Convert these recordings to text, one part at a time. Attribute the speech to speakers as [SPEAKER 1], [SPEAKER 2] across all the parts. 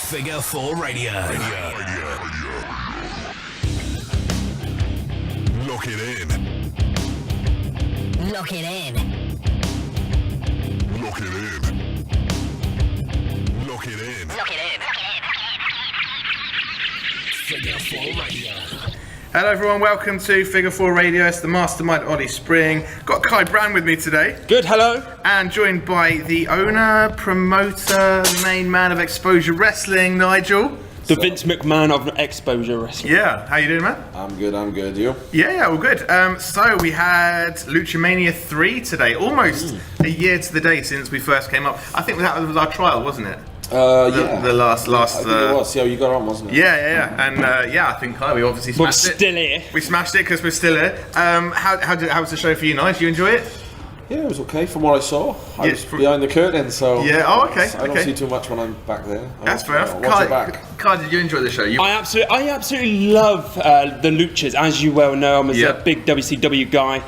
[SPEAKER 1] Figure 4 Radio.
[SPEAKER 2] Lock it in.
[SPEAKER 1] Lock it in.
[SPEAKER 2] Lock it in. Lock it in.
[SPEAKER 1] Lock it in. Figure 4 Radio.
[SPEAKER 3] Hello everyone, welcome to Figure 4 Radio. It's the Mastermind Ollie Spring. Got Kai Brown with me today.
[SPEAKER 4] Good, hello.
[SPEAKER 3] And joined by the owner, promoter, main man of Exposure Wrestling, Nigel.
[SPEAKER 4] The Vince McMahon of Exposure Wrestling.
[SPEAKER 3] Yeah, how you doing, man?
[SPEAKER 5] I'm good. You?
[SPEAKER 3] Yeah, all good. So we had LuchaMania 3 today, almost a year to the day since we first came up. I think that was our trial, wasn't it?
[SPEAKER 5] Yeah.
[SPEAKER 3] The last.
[SPEAKER 5] I think it was. See how you got on, wasn't it?
[SPEAKER 3] Yeah. And I think Kai, we obviously smashed it.
[SPEAKER 4] We're still here.
[SPEAKER 3] We smashed it because we're still here. How was the show for you, Nigel? Did you enjoy it?
[SPEAKER 5] Yeah, it was okay from what I saw. I was behind the curtain, so
[SPEAKER 3] yeah. Oh, okay.
[SPEAKER 5] I don't see too much when I'm back there.
[SPEAKER 3] That's fair enough. Kai, did you enjoy the show?
[SPEAKER 4] I absolutely love the Luchas. As you well know, I'm a big WCW guy.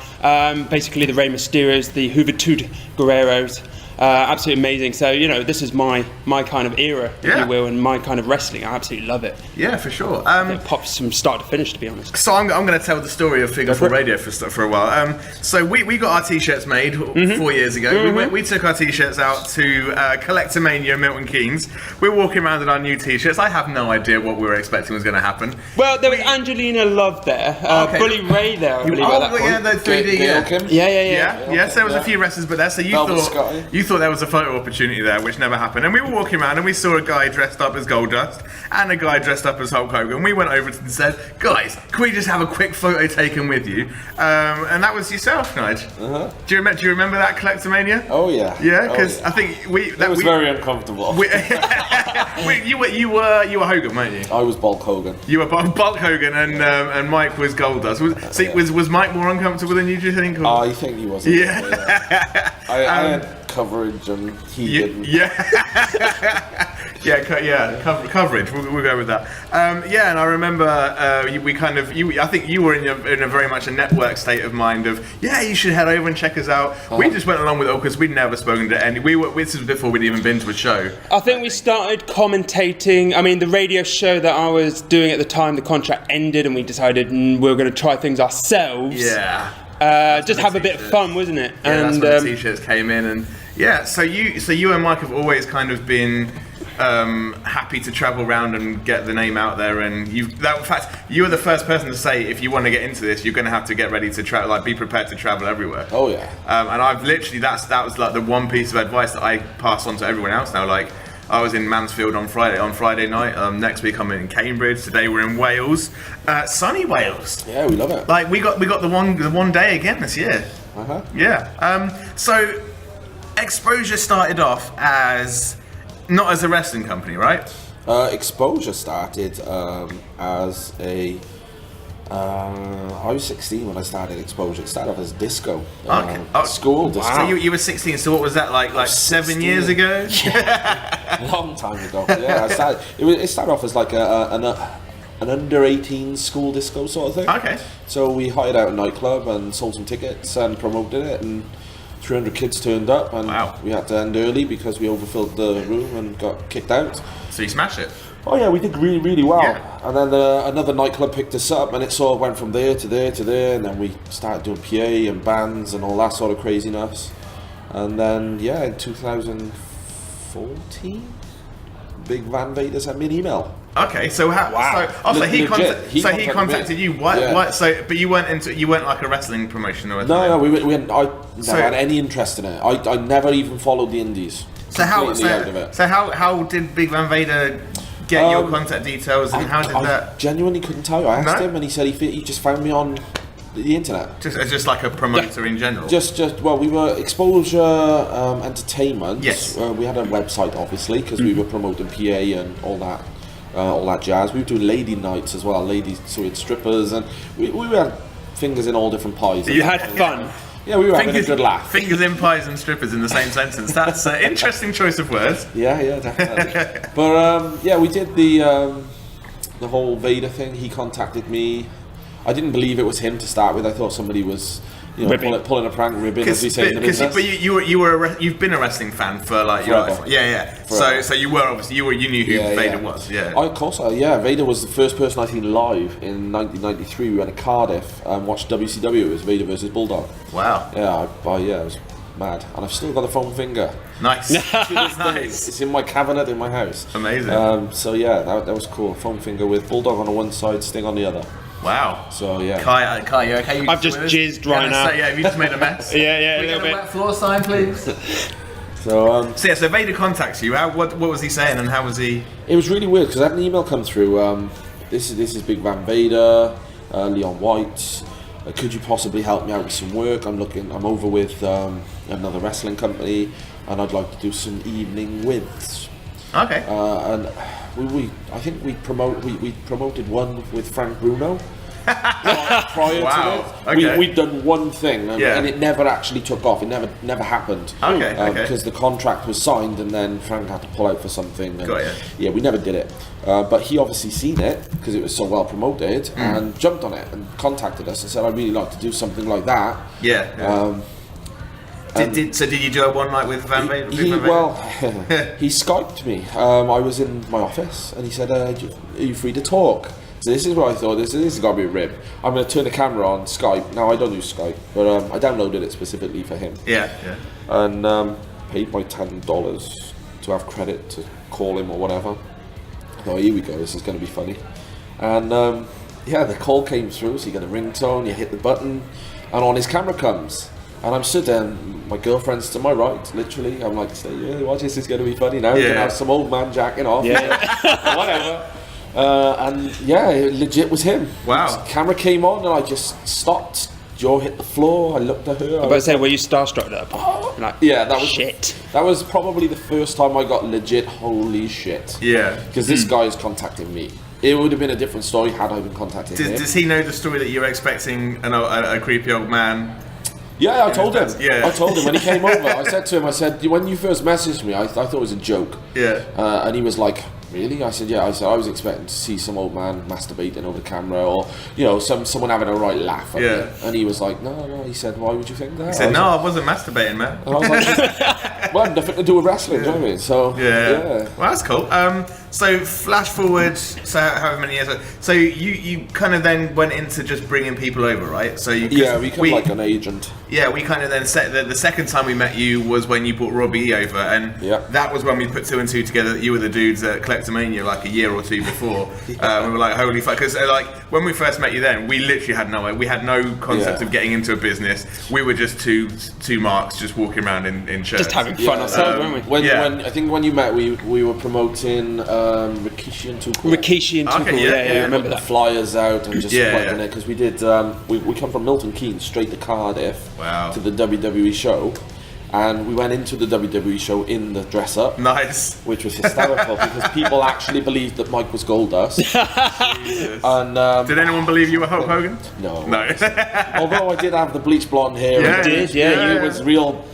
[SPEAKER 4] Basically, the Rey Mysterios, the Juventud Guerreros. Absolutely amazing. So, this is my kind of era, if you will, and my kind of wrestling. I absolutely love it.
[SPEAKER 3] Yeah, for sure.
[SPEAKER 4] It pops from start to finish, to be honest.
[SPEAKER 3] So I'm going to tell the story of Figure 4 Radio for a while. So we got our t-shirts made 4 years ago. We took our t-shirts out to Collectomania Milton Keynes. We're walking around in our new t-shirts. I have no idea what we were expecting was going to happen.
[SPEAKER 4] Well, there was Angelina Love there, Bully Ray there, I believe, at that point.
[SPEAKER 3] Yeah, the 3D.
[SPEAKER 4] Yeah.
[SPEAKER 3] So there was a few wrestlers, but there. So you thought there was a photo opportunity there, which never happened. And we were walking around and we saw a guy dressed up as Goldust and a guy dressed up as Hulk Hogan. We went over and said, guys, can we just have a quick photo taken with you? And that was yourself, Nige. Do you remember that Collectomania?
[SPEAKER 5] Oh yeah.
[SPEAKER 3] Yeah, because I think
[SPEAKER 5] that was very uncomfortable.
[SPEAKER 3] You were Hogan, weren't you?
[SPEAKER 5] I was Bulk Hogan.
[SPEAKER 3] You were Bulk Hogan, and Mike was Goldust. Was Mike more uncomfortable than you? Do you think? Or?
[SPEAKER 5] I think he was. Yeah. I had coverage and he didn't.
[SPEAKER 3] Coverage. We'll go with that. And I remember I think you were in a very much a network state of mind of you should head over and check us out. We just went along with it because we'd never spoken to any. This was before we'd even been to a show.
[SPEAKER 4] I think we started commentating. I mean, the radio show that I was doing at the time, the contract ended, and we decided we were going to try things ourselves.
[SPEAKER 3] Yeah.
[SPEAKER 4] Just have a bit of fun, wasn't it?
[SPEAKER 3] Yeah, and that's when the t-shirts came in, and so you and Mike have always kind of been happy to travel around and get the name out there, and in fact, you were the first person to say if you want to get into this, you're going to have to get ready to travel, like be prepared to travel everywhere.
[SPEAKER 5] Oh yeah.
[SPEAKER 3] And I've literally that was like the one piece of advice that I pass on to everyone else now. Like I was in Mansfield on Friday night. Next week I'm in Cambridge. Today we're in Wales, sunny Wales.
[SPEAKER 5] Yeah, we love it.
[SPEAKER 3] Like we got the one day again this year. Yeah. So Exposure started off as not as a wrestling company, right?
[SPEAKER 5] Exposure started as a. I was 16 when I started Exposure. It started off as disco. School disco.
[SPEAKER 3] So you were 16. So what was that like 7 years ago?
[SPEAKER 5] Yeah. Long time ago. Yeah, it started off as like an under 18 school disco sort of thing.
[SPEAKER 3] Okay.
[SPEAKER 5] So we hired out a nightclub and sold some tickets and promoted it, and 300 kids turned up, and we had to end early because we overfilled the room and got kicked out.
[SPEAKER 3] So you smashed it.
[SPEAKER 5] Oh yeah, we did really, really well. Yeah. And then another nightclub picked us up, and it sort of went from there to there to there, and then we started doing PA and bands and all that sort of craziness. And then in 2014, Big Van Vader sent me an email.
[SPEAKER 3] Okay, so he contacted you. What? So, but you weren't like a wrestling promotion or anything.
[SPEAKER 5] No, I never had any interest in it. I never even followed the indies.
[SPEAKER 3] So how did Big Van Vader get your contact details, and how did that?
[SPEAKER 5] I genuinely couldn't tell you. I asked him, and he said he just found me on the internet.
[SPEAKER 3] Just like a promoter in general.
[SPEAKER 5] We were Exposure Entertainment.
[SPEAKER 3] Yes.
[SPEAKER 5] We had a website, obviously, because we were promoting PA and all that jazz. We were doing lady nights as well. Ladies, so we had strippers, and we had fingers in all different pies.
[SPEAKER 4] You had fun.
[SPEAKER 5] Yeah, we were having a good laugh.
[SPEAKER 3] Fingers in pies and strippers in the same sentence. That's an interesting choice of words.
[SPEAKER 5] Yeah, definitely. But we did the whole Vader thing. He contacted me. I didn't believe it was him to start with. I thought somebody was you know, pulling a prank, ribbing, as we say in the business.
[SPEAKER 3] But you've been a wrestling fan for like your life. Yeah. So you were obviously you knew who Vader was. Yeah.
[SPEAKER 5] Of course. Vader was the first person I seen live in 1993. We went to Cardiff and watched WCW. It was Vader versus Bulldog.
[SPEAKER 3] Wow.
[SPEAKER 5] Yeah. It was mad, and I've still got a foam finger.
[SPEAKER 3] Nice.
[SPEAKER 5] Nice. It's in my cabinet in my house.
[SPEAKER 3] Amazing.
[SPEAKER 5] So yeah, that was cool. Foam finger with Bulldog on the one side, Sting on the other.
[SPEAKER 3] Wow.
[SPEAKER 5] So yeah.
[SPEAKER 3] Kai, you okay?
[SPEAKER 4] I've just jizzed right now.
[SPEAKER 3] Have you just made a mess?
[SPEAKER 4] yeah, a little bit.
[SPEAKER 1] Wet floor sign, please.
[SPEAKER 5] So
[SPEAKER 3] Vader contacts you. What was he saying, and how was he?
[SPEAKER 5] it was really weird because I had an email come through. This is Big Van Vader, Leon White. Could you possibly help me out with some work? I'm over with another wrestling company, and I'd like to do some evening widths.
[SPEAKER 3] Okay.
[SPEAKER 5] And I think we promoted one with Frank Bruno. Prior to it,
[SPEAKER 3] okay.
[SPEAKER 5] we'd done one thing, and it never actually took off. It never happened.
[SPEAKER 3] Okay.
[SPEAKER 5] Because the contract was signed, and then Frank had to pull out for something. And,
[SPEAKER 3] Got ya.
[SPEAKER 5] Yeah, we never did it. But he obviously seen it because it was so well promoted, and jumped on it and contacted us and said, "I'd really like to do something like that."
[SPEAKER 3] Yeah. Did you do a one night with Van Vader?
[SPEAKER 5] He Skyped me. I was in my office, and he said, "Are you free to talk?" So this is what I thought. This has got to be a rib. I'm going to turn the camera on Skype. Now I don't use Skype, but I downloaded it specifically for him.
[SPEAKER 3] Yeah.
[SPEAKER 5] And paid my $10 to have credit to call him or whatever. I thought, here we go. This is going to be funny. And the call came through. So you get a ringtone. You hit the button, and on his camera comes. And I'm stood there, my girlfriend's to my right, literally. I'm like, watch this is going to be funny now. You can have some old man jacking off. Yeah. Whatever. It legit was him.
[SPEAKER 3] Wow.
[SPEAKER 5] His camera came on, and I just stopped. Jaw hit the floor. I looked at her.
[SPEAKER 4] Were you starstruck up? Like,
[SPEAKER 5] yeah, that was
[SPEAKER 4] shit.
[SPEAKER 5] That was probably the first time I got legit holy shit.
[SPEAKER 3] Yeah.
[SPEAKER 5] Because this guy is contacting me. It would have been a different story had I been contacting him.
[SPEAKER 3] Does he know the story that you're expecting a creepy old man?
[SPEAKER 5] Yeah, I told him.
[SPEAKER 3] Yeah.
[SPEAKER 5] I told him when he came over. I said to him, when you first messaged me, I thought it was a joke.
[SPEAKER 3] Yeah.
[SPEAKER 5] And he was like, really? I said, yeah. I was expecting to see some old man masturbating over camera, or someone having a right laugh at me. And he was like, no. He said, why would you think that?
[SPEAKER 3] He said, I wasn't masturbating, man.
[SPEAKER 5] And I was like, well, nothing to do with wrestling, do you know what I mean? So yeah.
[SPEAKER 3] Well, that's cool. So flash forward, so however many years. So you kind of then went into just bringing people over, right? So we
[SPEAKER 5] become like an agent.
[SPEAKER 3] Yeah, we kind of then set the second time we met you was when you brought Robbie E over, and that was when we put two and two together that you were the dudes at Collectomania like a year or two before. We were like, holy fuck, because like when we first met you then, we literally had no concept of getting into a business. We were just two marks just walking around in shirts.
[SPEAKER 4] Just having fun ourselves, weren't we?
[SPEAKER 5] When I think when you met, we were promoting Rikishi and Too Cool.
[SPEAKER 3] I
[SPEAKER 5] remember that. Flyers out and just plugging it, because we did. We come from Milton Keynes straight to Cardiff to the WWE show, and we went into the WWE show in the dress up.
[SPEAKER 3] Nice.
[SPEAKER 5] Which was hysterical because people actually believed that Mike was Goldust. And
[SPEAKER 3] did anyone believe you were Hulk Hogan?
[SPEAKER 5] No.
[SPEAKER 3] Although
[SPEAKER 5] I did have the bleach blonde hair.
[SPEAKER 3] Yeah,
[SPEAKER 4] you did. Yeah,
[SPEAKER 5] it was real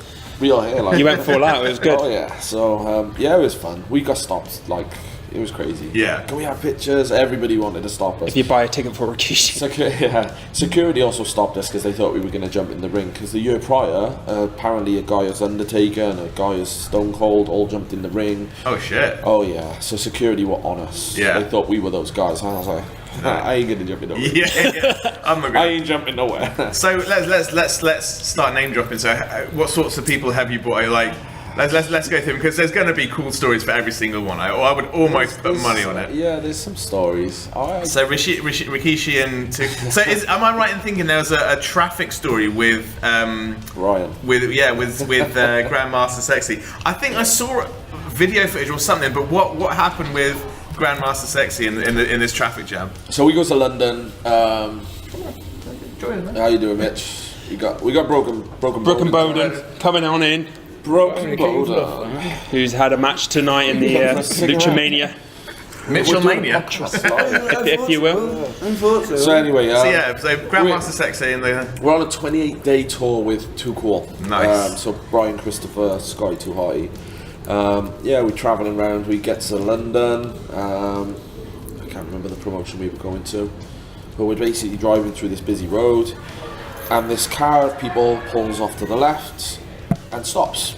[SPEAKER 5] hair. Like,
[SPEAKER 4] you went full out. It was good.
[SPEAKER 5] Oh yeah. So it was fun. We got stopped. Like, it was crazy.
[SPEAKER 3] Yeah.
[SPEAKER 5] Can we have pictures? Everybody wanted to stop us.
[SPEAKER 4] If you buy a ticket for Rikishi.
[SPEAKER 5] Security also stopped us because they thought we were going to jump in the ring. Because the year prior, apparently a guy as Undertaker and a guy as Stone Cold all jumped in the ring.
[SPEAKER 3] Oh shit.
[SPEAKER 5] Oh yeah. So security were on us.
[SPEAKER 3] Yeah.
[SPEAKER 5] They thought we were those guys. And I was like, I ain't gonna jump in nowhere.
[SPEAKER 3] Yeah. I'm not gonna.
[SPEAKER 5] I ain't jumping nowhere.
[SPEAKER 3] So let's start name dropping. So what sorts of people have you brought? Like, let's go through them, because there's going to be cool stories for every single one. I would almost put money on it.
[SPEAKER 5] Yeah, there's some stories.
[SPEAKER 3] So Rikishi and so am I right in thinking there was a traffic story with
[SPEAKER 5] Ryan?
[SPEAKER 3] With Grandmaster Sexy? I think I saw video footage or something. But what happened with Grandmaster Sexy in this traffic jam?
[SPEAKER 5] So we go to London. How you doing, Mitch? We got Broken
[SPEAKER 4] Bowden coming on in.
[SPEAKER 5] Broken Bowden,
[SPEAKER 4] who's had a match tonight in the LuchaMania.
[SPEAKER 3] Mitchell-mania,
[SPEAKER 4] if you will.
[SPEAKER 5] So anyway,
[SPEAKER 3] so Grandmaster Sexy and
[SPEAKER 5] we're on a 28-day tour with Too Cool.
[SPEAKER 3] Nice.
[SPEAKER 5] So Brian Christopher, Sky Too High. We're travelling around. We get to London. I can't remember the promotion we were going to, but we're basically driving through this busy road. and this car of people pulls off to the left and stops.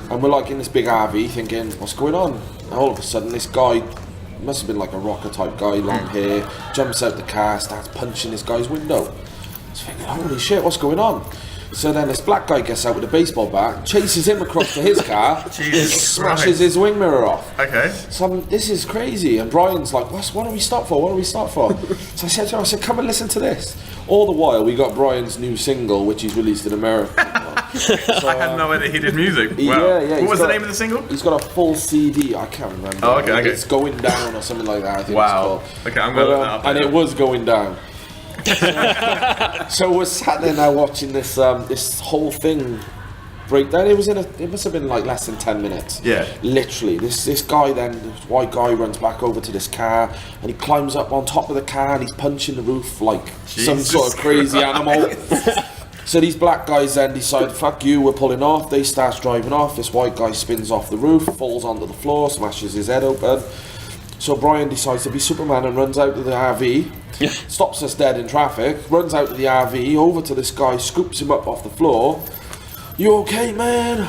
[SPEAKER 5] And we're like in this big RV thinking, what's going on? And all of a sudden this guy, must have been like a rocker type guy, long hair, jumps out the car, starts punching this guy's window. I was thinking, holy shit, what's going on? So then this black guy gets out with a baseball bat, chases him across to his car, and smashes his wing mirror off.
[SPEAKER 3] Okay.
[SPEAKER 5] So this is crazy. And Brian's like, what do we stop for? What do we stop for? So I said to him, come and listen to this. All the while, we got Brian's new single, which he's released in America. So,
[SPEAKER 3] I had no idea he did music. Wow.
[SPEAKER 5] Yeah.
[SPEAKER 3] What was the name of the single?
[SPEAKER 5] He's got a full CD. I can't remember.
[SPEAKER 3] Oh, okay.
[SPEAKER 5] It's Going Down or something like that, I think
[SPEAKER 3] Wow.
[SPEAKER 5] it's called.
[SPEAKER 3] Okay, I'm going to look that up.
[SPEAKER 5] And it was going down. So we're sat there now watching this this whole thing break down. It must have been like less than 10 minutes.
[SPEAKER 3] Yeah.
[SPEAKER 5] Literally. This guy then, this white guy runs back over to this car and he climbs up on top of the car and he's punching the roof like some sort of crazy animal. So these black guys then decide, fuck you, we're pulling off. They start driving off. This white guy spins off the roof, falls onto the floor, smashes his head open. So Brian decides to be Superman and runs out to the RV, stops us dead in traffic, runs out to the RV, over to this guy, scoops him up off the floor. You okay, man?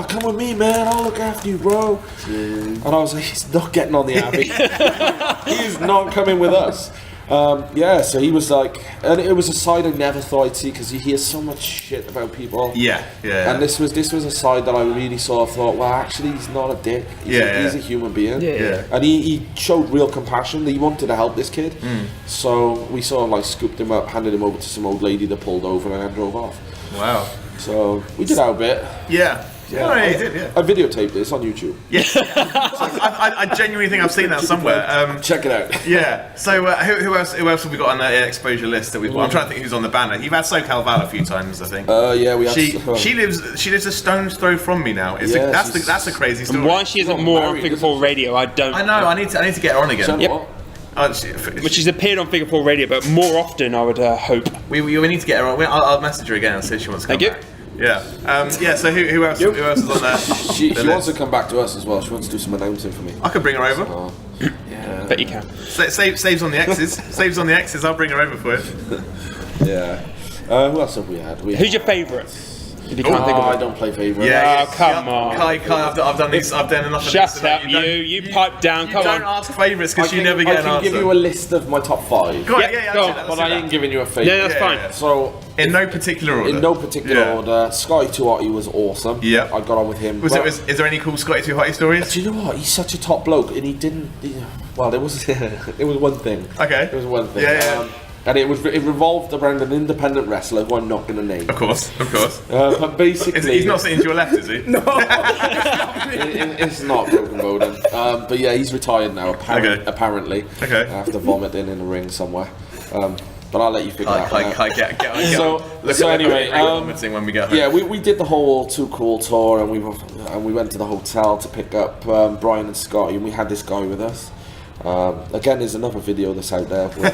[SPEAKER 5] Come with me, man. I'll look after you, bro. And I was like, he's not getting on the RV. He is not coming with us. So he was like, and it was a side I never thought I'd see because you hear so much shit about people.
[SPEAKER 3] Yeah.
[SPEAKER 5] And this was a side that I really sort of thought, well, actually, he's not a dick. He's a human being.
[SPEAKER 3] Yeah.
[SPEAKER 5] And he showed real compassion. He wanted to help this kid. So we sort of like scooped him up, handed him over to some old lady that pulled over and then drove off.
[SPEAKER 3] Wow.
[SPEAKER 5] So we did our bit.
[SPEAKER 3] Yeah. Yeah, you did, yeah.
[SPEAKER 5] I videotaped this on YouTube.
[SPEAKER 3] Yeah. I genuinely think I've seen that somewhere.
[SPEAKER 5] Check it out.
[SPEAKER 3] Yeah. So who else have we got on the exposure list that we've got? I'm trying to think who's on the banner. You've had SoCal Val a few times, I think.
[SPEAKER 5] Yeah, we had.
[SPEAKER 3] She lives a stone's throw from me now. That's a crazy story.
[SPEAKER 4] And why she isn't more on Figure 4 Radio, I don't know.
[SPEAKER 3] I need to get her on again.
[SPEAKER 5] Yep.
[SPEAKER 4] But she's appeared on Figure 4 Radio, but more often, I would hope.
[SPEAKER 3] We need to get her on. I'll message her again and see if she wants to come back. Yeah. So who else? Who else is on there?
[SPEAKER 5] She wants to come back to us as well. She wants to do some announcing for me.
[SPEAKER 3] I could bring her over.
[SPEAKER 5] Yeah.
[SPEAKER 4] Bet you can.
[SPEAKER 3] Saves on the X's. Saves on the X's. I'll bring her over for you.
[SPEAKER 5] Yeah. Who else have we had?
[SPEAKER 4] Who's your favourite? If you can't think of
[SPEAKER 5] I
[SPEAKER 4] it.
[SPEAKER 5] don't play favourite.
[SPEAKER 3] Yeah,
[SPEAKER 4] come on.
[SPEAKER 3] Kai, I've done enough of this.
[SPEAKER 4] Shut up, you pipe down, come on.
[SPEAKER 3] Don't ask favourites because you never get an answer.
[SPEAKER 5] I can give you a list of my top 5.
[SPEAKER 3] Go on,
[SPEAKER 4] go on.
[SPEAKER 5] But I ain't giving you a favourite.
[SPEAKER 4] Yeah, that's fine.
[SPEAKER 5] So
[SPEAKER 3] in no particular order.
[SPEAKER 5] Sky Tuati was awesome.
[SPEAKER 3] Yeah.
[SPEAKER 5] I got on with him.
[SPEAKER 3] Is there any cool Scotty Too Hotty stories?
[SPEAKER 5] Do you know what? He's such a top bloke, and he didn't. Well, there was one thing.
[SPEAKER 3] Okay.
[SPEAKER 5] There was one thing.
[SPEAKER 3] Yeah.
[SPEAKER 5] And it revolved around an independent wrestler who I'm not going to name.
[SPEAKER 3] Of course.
[SPEAKER 5] But basically,
[SPEAKER 3] he's not sitting to your left, is he?
[SPEAKER 5] No, it's not Broken Bowden. But yeah, he's retired now. Apparently.
[SPEAKER 3] Okay.
[SPEAKER 5] After vomiting in a ring somewhere. But I'll let you figure that out.
[SPEAKER 3] Get on.
[SPEAKER 5] So anyway,
[SPEAKER 3] when we get home.
[SPEAKER 5] yeah, we did the whole Too Cool tour, and we went to the hotel to pick up Brian and Scotty, and we had this guy with us. Again, there's another video that's out there which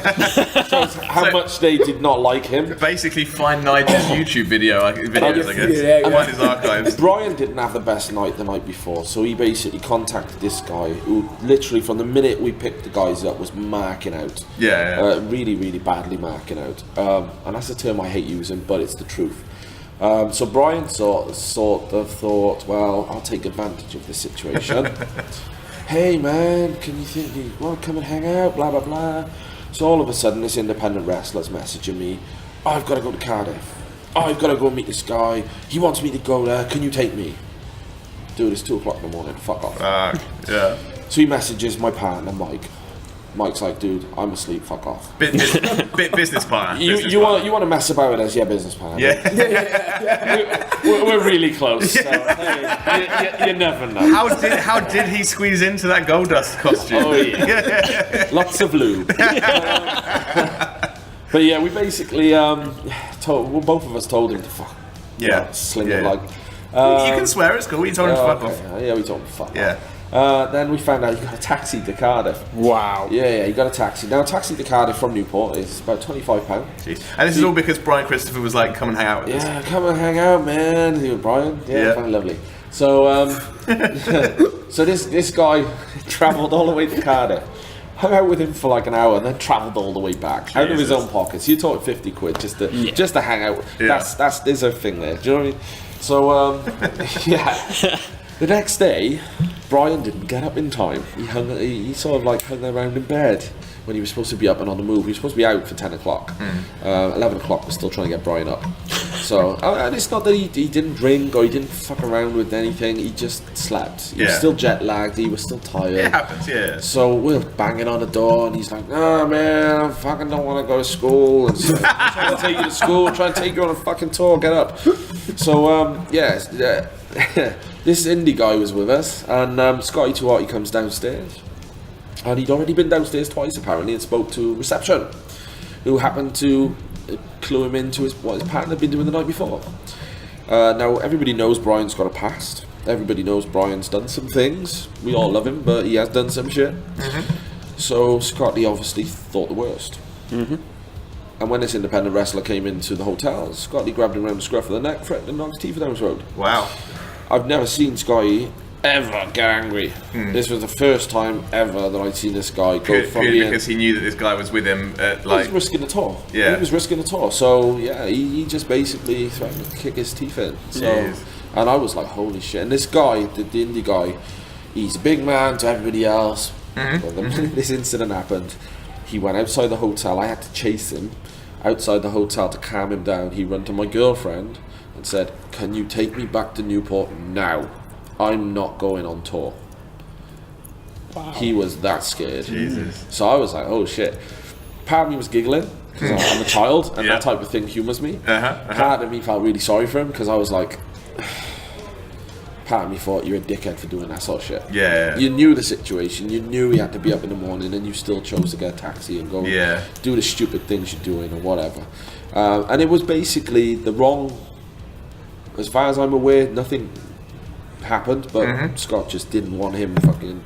[SPEAKER 5] shows how much they did not like him.
[SPEAKER 3] Basically, find Nigel's YouTube videos, I guess. Find his archives.
[SPEAKER 5] Brian didn't have the best night the night before, so he basically contacted this guy who literally from the minute we picked the guys up was marking out.
[SPEAKER 3] Yeah.
[SPEAKER 5] Really, really badly marking out. And that's a term I hate using, but it's the truth. So Brian sort of thought, well, I'll take advantage of the situation. Hey man, can you want to come and hang out, blah blah blah. So all of a sudden this independent wrestler's messaging me, I've got to go to Cardiff, I've got to go meet this guy, he wants me to go there, can you take me? Dude, it's 2 o'clock in the morning, fuck off.
[SPEAKER 3] Yeah.
[SPEAKER 5] So he messages my partner Mike. Mike's like, dude, I'm asleep, fuck off.
[SPEAKER 3] Business partner.
[SPEAKER 5] You want to mess about with us, yeah, business partner.
[SPEAKER 3] Yeah.
[SPEAKER 5] We're really close. So, hey, you never know.
[SPEAKER 3] How did he squeeze into that Goldust costume?
[SPEAKER 5] Oh yeah. Lots of lube. But yeah, we basically both of us told him to fuck.
[SPEAKER 3] Yeah.
[SPEAKER 5] Sling it like.
[SPEAKER 3] You can swear, it's cool. We told him to fuck off.
[SPEAKER 5] Yeah, we told him to fuck off.
[SPEAKER 3] Yeah.
[SPEAKER 5] Then we found out he got a taxi to Cardiff.
[SPEAKER 4] Wow.
[SPEAKER 5] Yeah, he got a taxi. Now, a taxi to Cardiff from Newport is about £25.
[SPEAKER 3] Jeez. And this is all because Brian Christopher was like, come and hang out with us.
[SPEAKER 5] Yeah, come and hang out, man. He was Brian. Yeah, kind of lovely. So, so this guy travelled all the way to Cardiff. hung out with him for like an hour and then travelled all the way back out of his own pockets. You're talking 50 quid just to hang out. There's a thing there. Do you know what I mean? So the next day, Brian didn't get up in time. He sort of like hung around in bed when he was supposed to be up and on the move. He was supposed to be out for 10 o'clock. 11 o'clock, we're still trying to get Brian up. So, and it's not that he didn't drink or he didn't fuck around with anything, he just slept. He was still jet lagged, he was still tired.
[SPEAKER 3] It happens, yeah.
[SPEAKER 5] So we're banging on the door and he's like, oh man, I fucking don't want to go to school. And so, I'm trying to take you to school, trying to take you on a fucking tour, get up. So, this indie guy was with us, and Scotty Tuati comes downstairs. And he'd already been downstairs twice apparently and spoke to reception, who happened to clue him into what his partner had been doing the night before. Now everybody knows Brian's got a past. Everybody knows Brian's done some things. We all love him, but he has done some shit. So Scotty obviously thought the worst. And when this independent wrestler came into the hotel, Scotty grabbed him around the scruff of the neck, threatened to knock his teeth down his throat.
[SPEAKER 3] Wow.
[SPEAKER 5] I've never seen Scotty ever get angry. This was the first time ever that I'd seen this guy go from being...
[SPEAKER 3] Because he knew that this guy was with him at,
[SPEAKER 5] He was risking a tour.
[SPEAKER 3] Yeah.
[SPEAKER 5] He was risking a tour. So, yeah, he just basically threatened to kick his teeth in. So, and I was like, holy shit. And this guy, the indie guy, he's a big man to everybody else. But the minute this incident happened, he went outside the hotel. I had to chase him outside the hotel to calm him down. He ran to my girlfriend and said, can you take me back to Newport now? I'm not going on tour. Wow. He was that scared.
[SPEAKER 3] Jesus.
[SPEAKER 5] So I was like, oh shit. Part of me was giggling, because I'm a child, and that type of thing humours me. Part of me felt really sorry for him, because I was like, part of me thought, you're a dickhead for doing that sort of shit.
[SPEAKER 3] Yeah.
[SPEAKER 5] You knew the situation, you knew he had to be up in the morning, and you still chose to get a taxi and go do the stupid things you're doing, or whatever. And it was basically the wrong, as far as I'm aware, nothing happened, but Scott just didn't want him fucking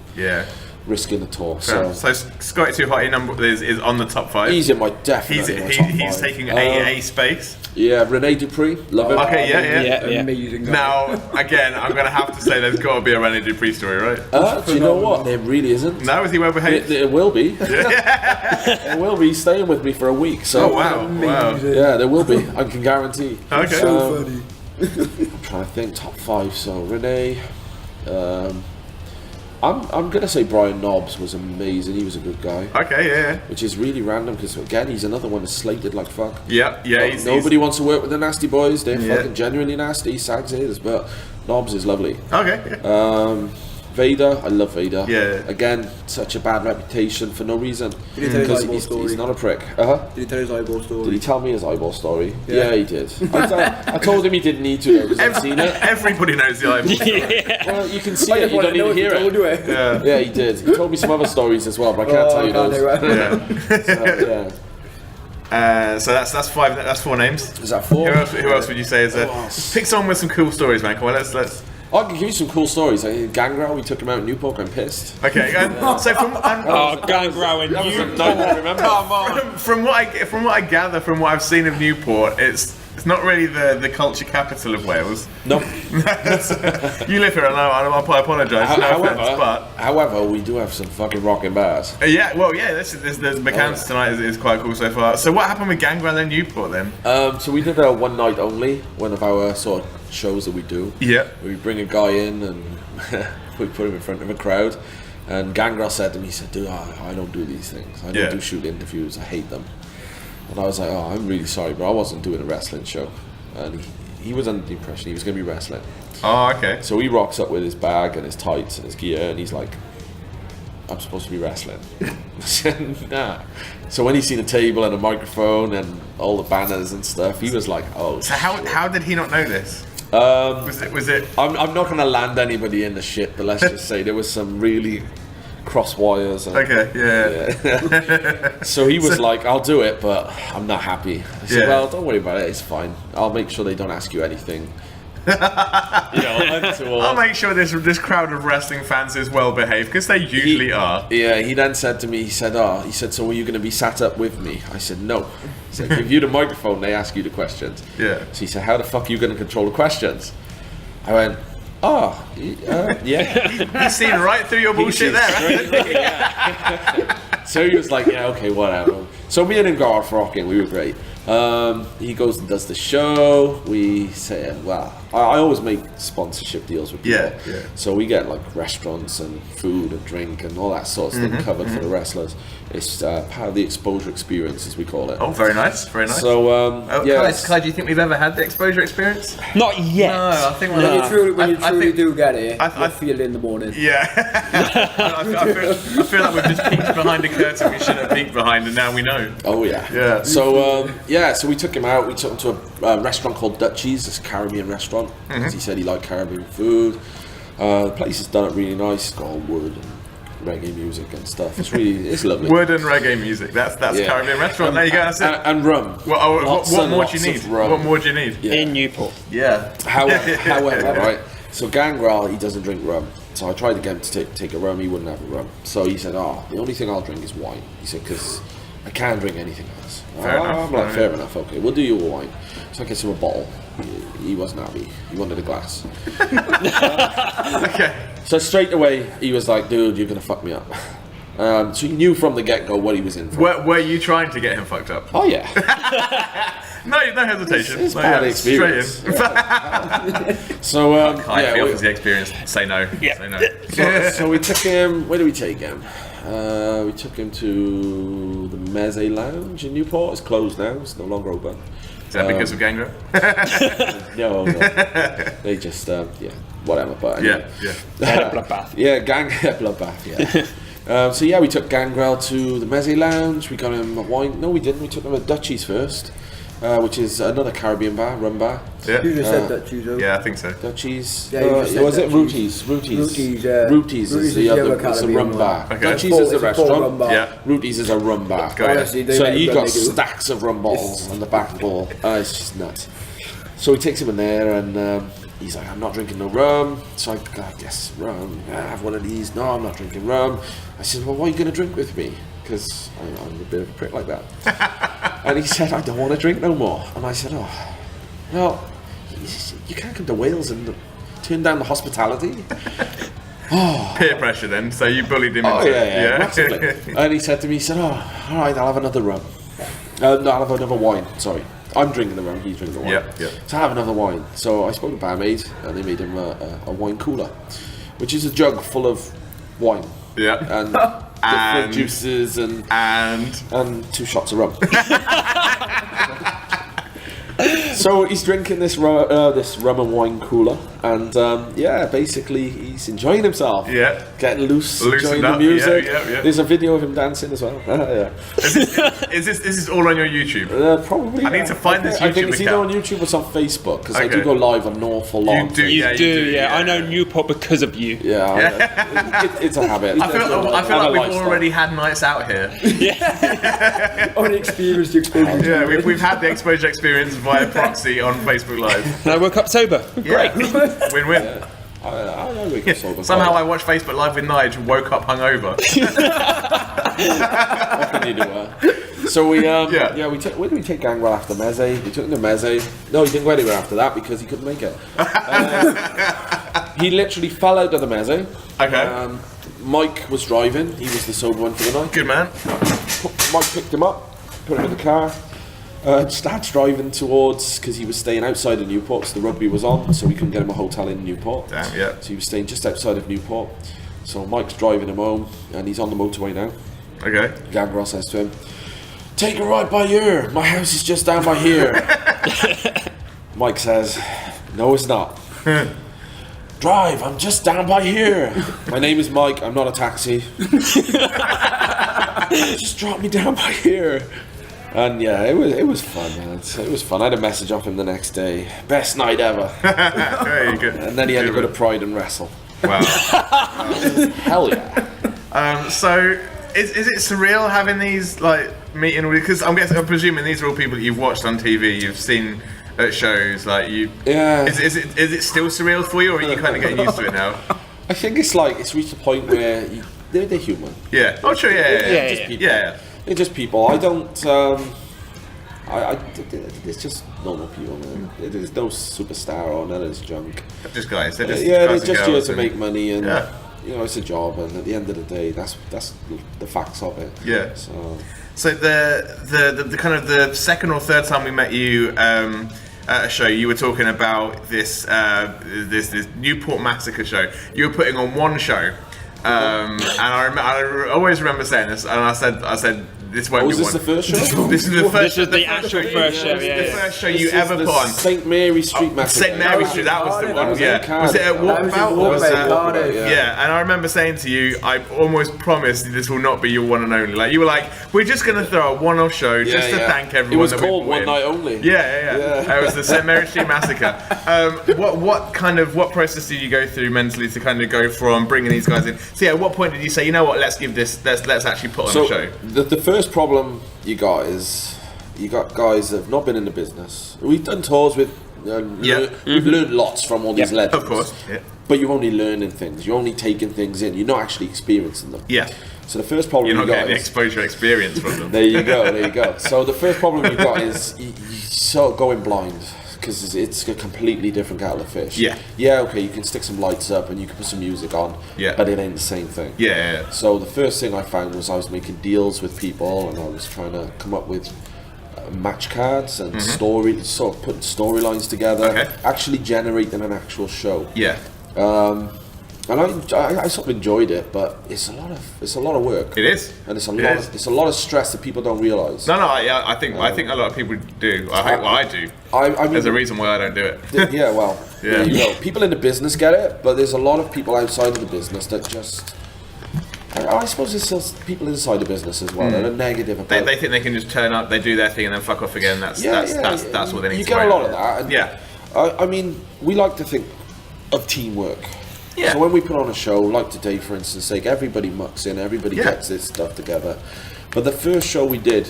[SPEAKER 5] risking the tour. So
[SPEAKER 3] Scotty Too Hot is on the top 5.
[SPEAKER 5] He's in my definitely my top 5.
[SPEAKER 3] He's taking a space.
[SPEAKER 5] Yeah, Rene Dupree, love him.
[SPEAKER 3] Okay, yeah.
[SPEAKER 2] Amazing guy.
[SPEAKER 3] Now, again, I'm going to have to say there's got to be a Rene Dupree story, right?
[SPEAKER 5] Do you know what? There really isn't.
[SPEAKER 3] No, is he well behaved?
[SPEAKER 5] It will be. It will be. He's staying with me for a week. So
[SPEAKER 3] wow.
[SPEAKER 5] Yeah, there will be. I can guarantee.
[SPEAKER 3] Okay.
[SPEAKER 2] So funny.
[SPEAKER 5] I'm trying to think top 5. So Rene, I'm gonna say Brian Knobs was amazing. He was a good guy.
[SPEAKER 3] Okay, yeah.
[SPEAKER 5] Which is really random because again he's another one that's slated like fuck.
[SPEAKER 3] Yeah.
[SPEAKER 5] Nobody wants to work with the nasty boys. They're fucking genuinely nasty. Sags is, but Knobs is lovely.
[SPEAKER 3] Okay. Yeah.
[SPEAKER 5] Vader, I love Vader.
[SPEAKER 3] Yeah.
[SPEAKER 5] Again, such a bad reputation for no reason.
[SPEAKER 2] Did he tell his eyeball
[SPEAKER 5] He's
[SPEAKER 2] story?
[SPEAKER 5] not a prick.
[SPEAKER 2] Did he tell his eyeball story?
[SPEAKER 5] Did he tell me his eyeball story? Yeah, he did. I told him he didn't need to because I've seen it.
[SPEAKER 3] Everybody knows the eyeball story.
[SPEAKER 5] Well, you can see it, you don't even hear it. Yeah, he did. He told me some other stories as well, but I can't tell you those.
[SPEAKER 3] So that's 5. That's 4 names.
[SPEAKER 5] Is that 4?
[SPEAKER 3] Who else would you say is there? Pick someone with some cool stories, man. Come on, let's.
[SPEAKER 5] I can give you some cool stories. Gangrel, we took him out in Newport. I'm pissed.
[SPEAKER 3] Okay, so
[SPEAKER 4] Gangrel in Newport.
[SPEAKER 3] Come on. From what I gather, from what I've seen of Newport, it's not really the culture capital of Wales.
[SPEAKER 5] Nope.
[SPEAKER 3] You live here, I apologise.
[SPEAKER 5] However, we do have some fucking rocking bars.
[SPEAKER 3] Yeah, well, yeah. This McCann's tonight is quite cool so far. So what happened with Gangrel in Newport then?
[SPEAKER 5] So we did a one night only, one of our sort of shows that we do.
[SPEAKER 3] Yeah.
[SPEAKER 5] We bring a guy in and we put him in front of a crowd. And Gangrel said to me, he said, dude, I don't do these things. I don't do shoot interviews. I hate them. And I was like, oh, I'm really sorry, bro. I wasn't doing a wrestling show. And he was under the impression he was going to be wrestling.
[SPEAKER 3] Oh, okay.
[SPEAKER 5] So he rocks up with his bag and his tights and his gear, and he's like, I'm supposed to be wrestling. I said, nah. So when he seen a table and a microphone and all the banners and stuff, he was like, oh.
[SPEAKER 3] So how did he not know this? Was it?
[SPEAKER 5] I'm not going to land anybody in the shit, but let's just say there was some really cross wires. And,
[SPEAKER 3] okay, yeah.
[SPEAKER 5] So he was like, I'll do it, but I'm not happy. I said, well, don't worry about it, it's fine. I'll make sure they don't ask you anything.
[SPEAKER 3] I'll make sure this crowd of wrestling fans is well behaved, because they usually are.
[SPEAKER 5] Yeah, he then said to me, he said, so were you going to be sat up with me? I said, no. He said, give you the microphone, they ask you the questions.
[SPEAKER 3] Yeah.
[SPEAKER 5] So he said, how the fuck are you going to control the questions? I went, yeah.
[SPEAKER 3] He's seen right through your bullshit there.
[SPEAKER 5] So he was like, yeah, okay, whatever. So me and him go off rocking. We were great. He goes and does the show. We say, well, I always make sponsorship deals with people.
[SPEAKER 3] Yeah.
[SPEAKER 5] So we get like restaurants and food and drink and all that sort of thing covered for the wrestlers. It's part of the exposure experience, as we call it.
[SPEAKER 3] Oh, very nice, very nice.
[SPEAKER 5] So,
[SPEAKER 3] Kai, do you think we've ever had the exposure experience?
[SPEAKER 4] Not yet.
[SPEAKER 3] No, I think
[SPEAKER 2] When you truly do get it,
[SPEAKER 3] I
[SPEAKER 2] you feel it in the morning.
[SPEAKER 3] Yeah. I feel like we've just peeked behind a curtain we shouldn't have peeked behind, and now we know.
[SPEAKER 5] Oh yeah.
[SPEAKER 3] Yeah.
[SPEAKER 5] So so we took him out. We took him to a restaurant called Dutchie's, this Caribbean restaurant, because he said he liked Caribbean food. The place has done it really nice. It's got all wood and reggae music and stuff. It's lovely.
[SPEAKER 3] Wood and reggae music. That's Caribbean restaurant. There you go. That's it.
[SPEAKER 5] And rum.
[SPEAKER 3] What more do you need? What more do you need?
[SPEAKER 5] Yeah.
[SPEAKER 4] In Newport.
[SPEAKER 3] Yeah.
[SPEAKER 5] However, right. So Gangrel, he doesn't drink rum. So I tried to get him to take a rum. He wouldn't have a rum. So he said, the only thing I'll drink is wine. He said, because I can't drink anything else.
[SPEAKER 3] Fair enough.
[SPEAKER 5] I'm like, fair enough, okay, we'll do you a wine. So I get him a bottle. He wasn't happy. He wanted a glass.
[SPEAKER 3] Okay.
[SPEAKER 5] So straight away, he was like, dude, you're going to fuck me up. So he knew from the get-go what he was in for.
[SPEAKER 3] Were you trying to get him fucked up?
[SPEAKER 5] Oh, yeah.
[SPEAKER 3] No hesitation.
[SPEAKER 5] It's part of the experience. So,
[SPEAKER 3] Kai feels the experience. Say no.
[SPEAKER 4] Yeah.
[SPEAKER 3] Say no.
[SPEAKER 5] so we took him, where did we take him? We took him to the Meze Lounge in Newport. It's closed now, it's no longer open.
[SPEAKER 3] Is that because of Gangrel?
[SPEAKER 5] No. They just, whatever. But anyway.
[SPEAKER 4] Bloodbath.
[SPEAKER 5] Yeah, bloodbath, yeah. So yeah, we took Gangrel to the Meze Lounge. We got him a wine. No, we didn't. We took him to Dutchie's first, which is another Caribbean bar, rum bar.
[SPEAKER 3] Yeah.
[SPEAKER 2] You just said Dutchie's, though.
[SPEAKER 3] Yeah, I think so.
[SPEAKER 5] Dutchie's.
[SPEAKER 2] Yeah, you just said
[SPEAKER 5] was it
[SPEAKER 2] Dutchie's.
[SPEAKER 5] Rooties?
[SPEAKER 2] Rooties,
[SPEAKER 5] Rooties is the other. It's a rum bar.
[SPEAKER 3] Okay.
[SPEAKER 5] Dutchie's is a
[SPEAKER 2] It's a full rum
[SPEAKER 5] restaurant.
[SPEAKER 2] bar.
[SPEAKER 3] Yeah.
[SPEAKER 5] Rooties is a rum bar.
[SPEAKER 3] Go ahead.
[SPEAKER 2] Honestly, they
[SPEAKER 5] So
[SPEAKER 2] make it
[SPEAKER 5] you
[SPEAKER 2] good,
[SPEAKER 5] got
[SPEAKER 2] they do.
[SPEAKER 5] stacks of rum bottles on the back wall. It's just nuts. So he takes him in there and he's like, I'm not drinking no rum. So I guess rum. I have one of these. No, I'm not drinking rum. I said, well, what are you going to drink with me? Because I'm a bit of a prick like that. And he said, I don't want to drink no more. And I said, oh, well, you can't come to Wales and turn down the hospitality.
[SPEAKER 3] Peer pressure then, so you bullied him
[SPEAKER 5] Oh
[SPEAKER 3] into
[SPEAKER 5] yeah, massively. And he said to me, he said, oh, all right, I'll have another rum. No, I'll have another wine, sorry. I'm drinking the rum, he's drinking the wine.
[SPEAKER 3] Yeah.
[SPEAKER 5] So I'll have another wine. So I spoke to barmaid and they made him a wine cooler, which is a jug full of wine.
[SPEAKER 3] Yeah.
[SPEAKER 5] And different juices and 2 shots of rum. So he's drinking this rum and wine cooler, and basically he's enjoying himself.
[SPEAKER 3] Yeah,
[SPEAKER 5] getting loose, enjoying
[SPEAKER 3] loosened
[SPEAKER 5] the
[SPEAKER 3] up.
[SPEAKER 5] music.
[SPEAKER 3] Yeah.
[SPEAKER 5] There's a video of him dancing as well. Yeah.
[SPEAKER 3] Is this all on your YouTube?
[SPEAKER 5] Probably.
[SPEAKER 3] I need to find this
[SPEAKER 5] I think
[SPEAKER 3] YouTube
[SPEAKER 5] it's either on
[SPEAKER 3] account.
[SPEAKER 5] YouTube or it's on Facebook because I
[SPEAKER 3] Okay.
[SPEAKER 5] do go live an awful lot.
[SPEAKER 3] You do,
[SPEAKER 4] You do,
[SPEAKER 3] yeah.
[SPEAKER 4] I know Newport because of you.
[SPEAKER 5] Yeah. It's a habit.
[SPEAKER 3] I feel like
[SPEAKER 5] a
[SPEAKER 3] we've
[SPEAKER 5] lifestyle.
[SPEAKER 3] already had nights out here.
[SPEAKER 2] Only experienced the exposure.
[SPEAKER 3] Yeah, we've had the exposure experience via proxy on Facebook Live.
[SPEAKER 4] And I woke up sober.
[SPEAKER 3] Great. Win-win.
[SPEAKER 5] I know we can solve it.
[SPEAKER 3] Somehow I watched Facebook Live with Nigel, woke up hungover.
[SPEAKER 5] What can you do? So we where did we take Gangrel after Meze? We took him to Meze. No, he didn't go anywhere after that because he couldn't make it. He literally fell out of the Meze.
[SPEAKER 3] Okay.
[SPEAKER 5] Mike was driving. He was the sober one for the night.
[SPEAKER 3] Good man.
[SPEAKER 5] Mike picked him up, put him in the car. Starts driving towards, because he was staying outside of Newport, so the rugby was on, so we couldn't get him a hotel in Newport.
[SPEAKER 3] Damn, yeah.
[SPEAKER 5] So he was staying just outside of Newport. So Mike's driving him home, and he's on the motorway now.
[SPEAKER 3] Okay.
[SPEAKER 5] Gangrel says to him, "Take a ride by here. My house is just down by here." Mike says, "No, it's not." "Drive. I'm just down by here. My name is Mike. I'm not a taxi. Just drop me down by here." And yeah, it was fun, man. It was fun. I had a message off him the next day. Best night ever.
[SPEAKER 3] Very good.
[SPEAKER 5] And then he had to go to Pride and wrestle.
[SPEAKER 3] Wow.
[SPEAKER 5] Hell yeah.
[SPEAKER 3] So, is it surreal having these meeting? Because I'm presuming these are all people that you've watched on TV, you've seen at shows,
[SPEAKER 5] Yeah.
[SPEAKER 3] Is it still surreal for you, or are you kind of getting used to it now?
[SPEAKER 5] I think it's reached a point where they're human.
[SPEAKER 3] Yeah. Oh, sure. Yeah.
[SPEAKER 5] Just people.
[SPEAKER 3] Yeah.
[SPEAKER 5] They're just people. I don't. It's just normal people, man. There's no superstar or none of this junk.
[SPEAKER 3] Just guys. They're just
[SPEAKER 5] They're
[SPEAKER 3] guys and
[SPEAKER 5] just here
[SPEAKER 3] girls
[SPEAKER 5] to
[SPEAKER 3] and-
[SPEAKER 5] make money and you know, it's a job, and at the end of the day, that's the facts of it.
[SPEAKER 3] Yeah.
[SPEAKER 5] So
[SPEAKER 3] the kind of the second or third time we met you at a show, you were talking about this Newport Massacre show. You were putting on one show, and I always remember saying this, and I said. This won't be
[SPEAKER 5] was this
[SPEAKER 3] one.
[SPEAKER 5] the first show?
[SPEAKER 3] This is the first.
[SPEAKER 4] This is the actual first show.
[SPEAKER 3] The first show you ever put on.
[SPEAKER 5] St. Mary Street Massacre.
[SPEAKER 3] St. Mary Street, that was the
[SPEAKER 2] That
[SPEAKER 3] one.
[SPEAKER 2] was
[SPEAKER 3] Yeah.
[SPEAKER 5] in
[SPEAKER 3] Was it at
[SPEAKER 5] Cardiff.
[SPEAKER 3] Walkabout?
[SPEAKER 2] That was in
[SPEAKER 3] that-
[SPEAKER 2] Cardiff,
[SPEAKER 3] Yeah, and I remember saying to you, I almost promised this will not be your one and only. Like you were like, we're just gonna throw a one-off show just to thank everyone.
[SPEAKER 5] It was
[SPEAKER 3] that we
[SPEAKER 5] called
[SPEAKER 3] brought
[SPEAKER 5] One
[SPEAKER 3] in.
[SPEAKER 5] Night Only.
[SPEAKER 3] Yeah. It was the St. Mary Street Massacre. What process did you go through mentally to kind of go from bringing these guys in? So yeah, at what point did you say, you know what, let's actually put on a show?
[SPEAKER 5] The first problem you got is you got guys that have not been in the business. We've done tours with, we've learned lots from all these legends.
[SPEAKER 3] Of course. Yeah.
[SPEAKER 5] But you're only learning things. You're only taking things in. You're not actually experiencing them.
[SPEAKER 3] Yeah.
[SPEAKER 5] So the first problem
[SPEAKER 3] You're not
[SPEAKER 5] you got
[SPEAKER 3] getting the
[SPEAKER 5] is
[SPEAKER 3] exposure experience from them.
[SPEAKER 5] there you go. So the first problem you got is you sort of going blind because it's a completely different kettle of fish.
[SPEAKER 3] Yeah.
[SPEAKER 5] Okay, you can stick some lights up and you can put some music on.
[SPEAKER 3] Yeah.
[SPEAKER 5] But it ain't the same thing.
[SPEAKER 3] Yeah.
[SPEAKER 5] So the first thing I found was I was making deals with people and I was trying to come up with match cards and sort of putting storylines together,
[SPEAKER 3] Okay.
[SPEAKER 5] actually generating an actual show.
[SPEAKER 3] Yeah.
[SPEAKER 5] And I sort of enjoyed it, but it's a lot of work.
[SPEAKER 3] It is.
[SPEAKER 5] And it's
[SPEAKER 3] It
[SPEAKER 5] a lot of stress that people don't realise.
[SPEAKER 3] No, I think a lot of people do. I do.
[SPEAKER 5] I mean,
[SPEAKER 3] There's a reason why I don't do it.
[SPEAKER 5] Yeah, well,
[SPEAKER 3] Yeah.
[SPEAKER 5] there you go. People in the business get it, but there's a lot of people outside of the business that just. I suppose it's just people inside the business as well that are negative about.
[SPEAKER 3] They think they can just turn up, they do their thing, and then fuck off again. That's what they need
[SPEAKER 5] You
[SPEAKER 3] to
[SPEAKER 5] get a
[SPEAKER 3] worry
[SPEAKER 5] lot of
[SPEAKER 3] about.
[SPEAKER 5] that. And
[SPEAKER 3] Yeah.
[SPEAKER 5] I mean, we like to think of teamwork.
[SPEAKER 3] Yeah.
[SPEAKER 5] So when we put on a show, like today, for instance, sake, everybody mucks in, everybody
[SPEAKER 3] Yeah.
[SPEAKER 5] gets this stuff together. But the first show we did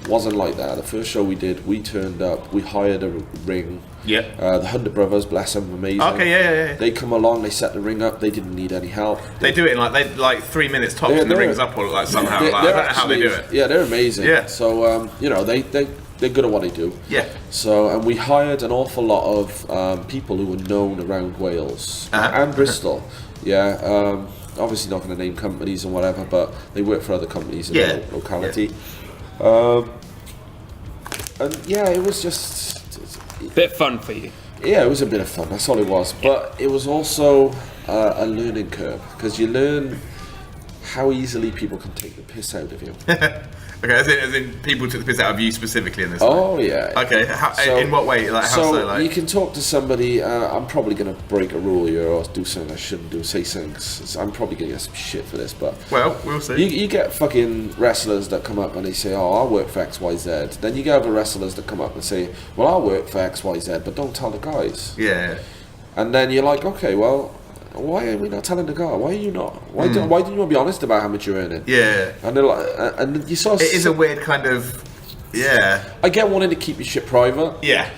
[SPEAKER 5] wasn't like that. The first show we did, we turned up, we hired a ring.
[SPEAKER 3] Yeah.
[SPEAKER 5] The Hunter Brothers, bless them, amazing.
[SPEAKER 3] Okay, yeah.
[SPEAKER 5] They come along, they set the ring up, they didn't need any help.
[SPEAKER 3] They do it in like 3 minutes tops, and the rings up or like somehow.
[SPEAKER 5] They're
[SPEAKER 3] I don't know how they do it.
[SPEAKER 5] Yeah, they're amazing.
[SPEAKER 3] Yeah.
[SPEAKER 5] So they're good at what they do.
[SPEAKER 3] Yeah.
[SPEAKER 5] So and we hired an awful lot of people who were known around Wales and Bristol. Yeah. Obviously not going to name companies and whatever, but they work for other companies in the locality. And yeah, it was just.
[SPEAKER 4] Bit fun for you.
[SPEAKER 5] Yeah, it was a bit of fun. That's all it was. But it was also a learning curve because you learn how easily people can take the piss out of you.
[SPEAKER 3] Okay, as in people took the piss out of you specifically in this.
[SPEAKER 5] Oh yeah.
[SPEAKER 3] Okay, in what way? Like how so? Like
[SPEAKER 5] you can talk to somebody. I'm probably going to break a rule here or do something I shouldn't do. Say things. I'm probably going to get some shit for this, but
[SPEAKER 3] well, we'll see.
[SPEAKER 5] You get fucking wrestlers that come up and they say, "Oh, I work for XYZ." Then you get other wrestlers that come up and say, "Well, I work for XYZ," but don't tell the guys.
[SPEAKER 3] Yeah.
[SPEAKER 5] And then you're like, okay, well, why are we not telling the guy? Why are you not? Why didn't you want to be honest about how much you're earning?
[SPEAKER 3] Yeah.
[SPEAKER 5] And they're like, and you sort of.
[SPEAKER 3] It is a weird kind of. Yeah.
[SPEAKER 5] I get wanting to keep your shit private.
[SPEAKER 3] Yeah.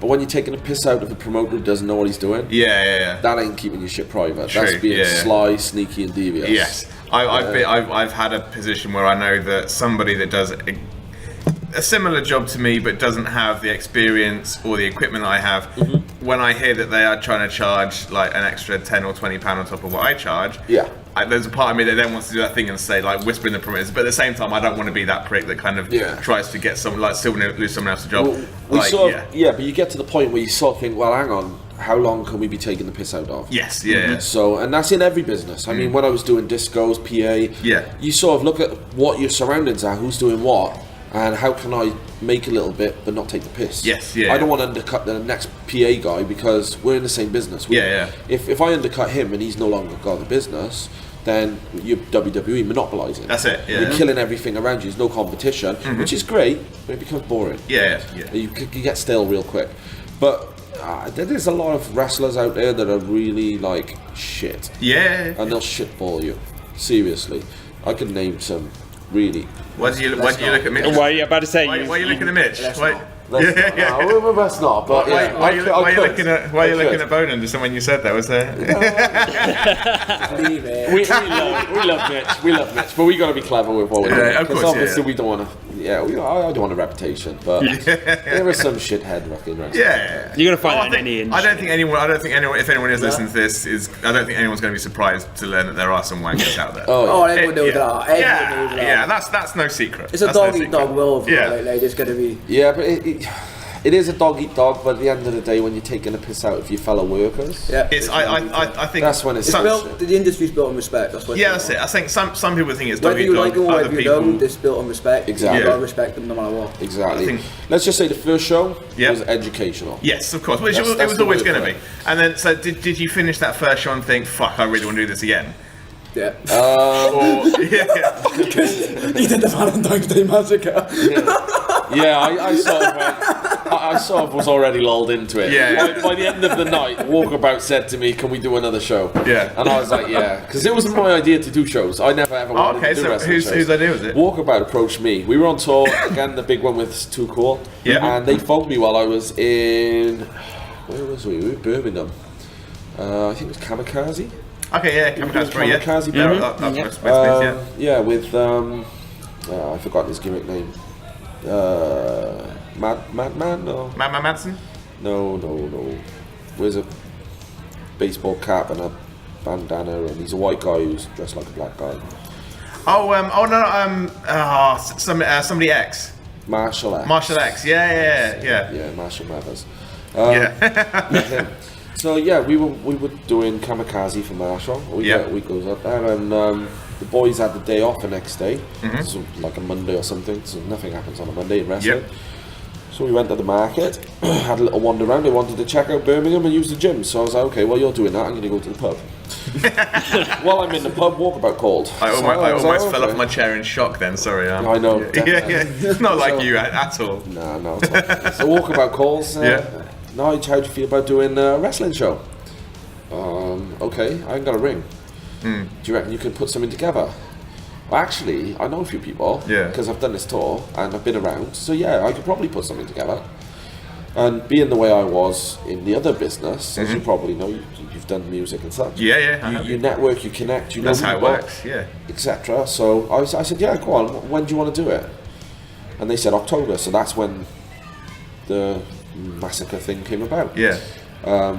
[SPEAKER 5] But when you're taking a piss out of a promoter who doesn't know what he's doing,
[SPEAKER 3] Yeah.
[SPEAKER 5] that ain't keeping your shit private.
[SPEAKER 3] True,
[SPEAKER 5] That's being
[SPEAKER 3] yeah.
[SPEAKER 5] sly, sneaky, and devious.
[SPEAKER 3] Yes. I've had a position where I know that somebody that does a similar job to me but doesn't have the experience or the equipment that I have, when I hear that they are trying to charge like an extra £10 or £20 on top of what I charge, there's a part of me that then wants to do that thing and say like whispering the promoters, but at the same time I don't want to be that prick that kind of tries to get someone like still lose someone else's job.
[SPEAKER 5] But you get to the point where you sort of think, well, hang on, how long can we be taking the piss out of?
[SPEAKER 3] Yes, yeah.
[SPEAKER 5] So, and that's in every business. I mean, when I was doing discos, PA, you sort of look at what your surroundings are, who's doing what, and how can I make a little bit but not take the piss?
[SPEAKER 3] Yes, yeah.
[SPEAKER 5] I don't want to undercut the next PA guy because we're in the same business. If I undercut him and he's no longer got the business, then you're WWE monopolising.
[SPEAKER 3] That's it, yeah.
[SPEAKER 5] You're killing everything around you. There's no competition, which is great, but it becomes boring.
[SPEAKER 3] Yeah.
[SPEAKER 5] You get stale real quick. But there's a lot of wrestlers out there that are really like shit.
[SPEAKER 3] Yeah.
[SPEAKER 5] And they'll shitball you. Seriously. I could name some really.
[SPEAKER 3] Why do you look at Mitch?
[SPEAKER 4] Why are you about to say?
[SPEAKER 3] Why are you looking at Mitch?
[SPEAKER 5] No, let's not. But
[SPEAKER 3] Why
[SPEAKER 5] yeah,
[SPEAKER 3] are you looking at Bonan just when you said that? Was there?
[SPEAKER 2] Leave it.
[SPEAKER 5] we love Mitch. We love Mitch, but we got to be clever with what we're doing.
[SPEAKER 3] Of course,
[SPEAKER 5] Because obviously we don't want to. Yeah, I don't want a reputation, but there is some shithead fucking wrestling.
[SPEAKER 3] Yeah.
[SPEAKER 4] You're gonna find that in any industry.
[SPEAKER 3] I don't think anyone. If anyone is listening to this, I don't think anyone's going to be surprised to learn that there are some wankers out there.
[SPEAKER 2] Oh, everyone knows that. Everyone knows that.
[SPEAKER 3] Yeah, that's no secret.
[SPEAKER 2] It's a dog-eat-dog world.
[SPEAKER 3] Yeah.
[SPEAKER 2] Like, there's going to be...
[SPEAKER 5] Yeah, but it is a dog-eat-dog, but at the end of the day, when you're taking a piss out of your fellow workers,
[SPEAKER 2] Yeah.
[SPEAKER 3] I think
[SPEAKER 5] that's when it's
[SPEAKER 2] built, the industry's built on respect. That's what.
[SPEAKER 3] Yeah, that's it. I think some people think it's
[SPEAKER 2] Whether you like
[SPEAKER 3] dog-eat-dog.
[SPEAKER 2] it or
[SPEAKER 3] Other
[SPEAKER 2] whether you don't,
[SPEAKER 3] people.
[SPEAKER 2] it's built on respect.
[SPEAKER 5] Exactly.
[SPEAKER 2] You gotta respect them no matter what.
[SPEAKER 5] Exactly.
[SPEAKER 3] I think-
[SPEAKER 5] Let's just say the first show
[SPEAKER 3] Yeah.
[SPEAKER 5] was educational.
[SPEAKER 3] Yes, of course. Which
[SPEAKER 5] That's
[SPEAKER 3] it was
[SPEAKER 5] the
[SPEAKER 3] always
[SPEAKER 5] word
[SPEAKER 3] going
[SPEAKER 5] for
[SPEAKER 3] to be. And then, so did you finish that first show and think, fuck, I really want to do this again?
[SPEAKER 2] Yeah.
[SPEAKER 3] Or
[SPEAKER 2] He did the Valentine's Day massacre.
[SPEAKER 5] Yeah, I sort of was already lulled into it.
[SPEAKER 3] Yeah.
[SPEAKER 5] By the end of the night, Walkabout said to me, "Can we do another show?"
[SPEAKER 3] Yeah.
[SPEAKER 5] And I was like, "Yeah," because it wasn't my idea to do shows. I never ever wanted
[SPEAKER 3] okay,
[SPEAKER 5] to do
[SPEAKER 3] so
[SPEAKER 5] wrestling
[SPEAKER 3] whose
[SPEAKER 5] shows.
[SPEAKER 3] idea was it?
[SPEAKER 5] Walkabout approached me. We were on tour again, the big one with Too Cool.
[SPEAKER 3] Yeah.
[SPEAKER 5] And they phoned me while I was in. Where was we? We were in Birmingham. I think it was Kamikaze.
[SPEAKER 3] Okay, yeah, Kamikaze, right, yeah.
[SPEAKER 5] Kamikaze,
[SPEAKER 3] That's yeah.
[SPEAKER 5] Yeah, with I forgot his gimmick name. Madman? No.
[SPEAKER 3] Madman Madsen?
[SPEAKER 5] No. Wears a baseball cap and a bandana, and he's a white guy who's dressed like a black guy.
[SPEAKER 3] Somebody X.
[SPEAKER 5] Marshall X.
[SPEAKER 3] Marshall X, yeah.
[SPEAKER 5] Yeah, Marshall Mathers.
[SPEAKER 3] Yeah.
[SPEAKER 5] So yeah, we were doing Kamikaze for Marshall. We goes up there, and the boys had the day off the next day, so like a Monday or something. So nothing happens on a Monday in wrestling.
[SPEAKER 3] Yep.
[SPEAKER 5] So we went to the market, had a little wander around. They wanted to check out Birmingham and use the gym. So I was like, okay, well you're doing that. I'm going to go to the pub. While I'm in the pub, Walkabout called.
[SPEAKER 3] I
[SPEAKER 5] So
[SPEAKER 3] almost
[SPEAKER 5] was like,
[SPEAKER 3] fell
[SPEAKER 5] okay.
[SPEAKER 3] off my chair in shock then, sorry.
[SPEAKER 5] I know.
[SPEAKER 3] Yeah. It's not like
[SPEAKER 5] So-
[SPEAKER 3] you at all.
[SPEAKER 5] No. So Walkabout calls. Nige, how do you feel about doing a wrestling show? Okay, I ain't got a ring. Do you reckon you could put something together? Well, actually, I know a few people because I've done this tour and I've been around. So yeah, I could probably put something together. And being the way I was in the other business, as you probably know, you've done music and such.
[SPEAKER 3] Yeah.
[SPEAKER 5] You network, you connect, you
[SPEAKER 3] That's
[SPEAKER 5] know
[SPEAKER 3] how it
[SPEAKER 5] people,
[SPEAKER 3] works, yeah.
[SPEAKER 5] etc. So I said, yeah, go on. When do you want to do it? And they said October. So that's when the massacre thing came about.
[SPEAKER 3] Yeah.